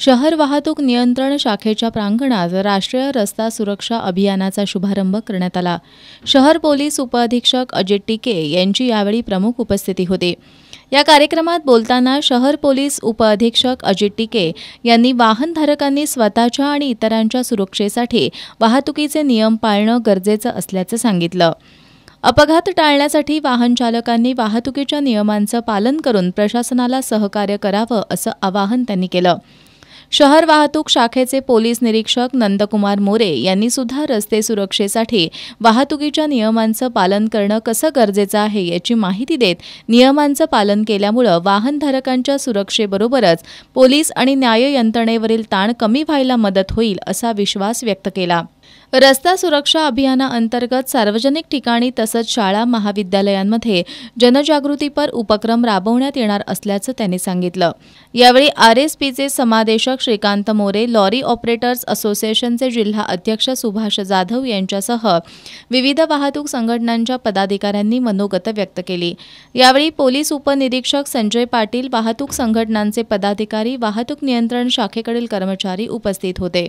शहर वाहतूक नियंत्रण शाखेच्या प्रांगणात राष्ट्रीय रस्ता सुरक्षा अभियानाचा शुभारंभ करण्यात आला। शहर पोलीस उपअधीक्षक अजित टिके यांची यावेळी प्रमुख उपस्थिती होती। या कार्यक्रमात बोलताना शहर पोलीस उपअधीक्षक अजित टिके यांनी वाहनधारकांनी स्वतःच्या आणि इतरांच्या सुरक्षेसाठी वाहतुकीचे नियम पाळणं गरजेचं असल्याचं सांगितलं। अपघात टाळण्यासाठी वाहन चालकांनी वाहतुकीच्या नियमांचं पालन करून प्रशासनाला सहकार्य करावं असं आवाहन त्यांनी केलं। शहर वाहतूक शाखेचे पोलीस निरीक्षक नंदकुमार मोरे यांनी सुद्धा रस्ते सुरक्षेसाठी वाहतुकीच्या नियमांचं पालन करणं कसं गरजेचं आहे याची माहिती देत नियमांचं पालन केल्यामुळे वाहनधारकांच्या सुरक्षेबरोबरच पोलीस आणि न्याय यंत्रणेवरील ताण कमी व्हायला मदत होईल असा विश्वास व्यक्त केला। रस्ता सुरक्षा अभियानाअंतर्गत सार्वजनिक ठिकाणी तसंच शाळा महाविद्यालयांमध्ये जनजागृतीपर उपक्रम राबवण्यात येणार असल्याचं त्यांनी सांगितलं। यावेळी आरएसपीचे समादेशक श्रीकांत मोरे, लॉरी ऑपरेटर्स असोसिएशनचे जिल्हा अध्यक्ष सुभाष जाधव यांच्यासह विविध वाहतूक संघटनांच्या पदाधिकाऱ्यांनी मनोगत व्यक्त केली। यावेळी पोलीस उपनिरीक्षक संजय पाटील, वाहतूक संघटनांचे पदाधिकारी, वाहतूक नियंत्रण शाखेकडील कर्मचारी उपस्थित होते।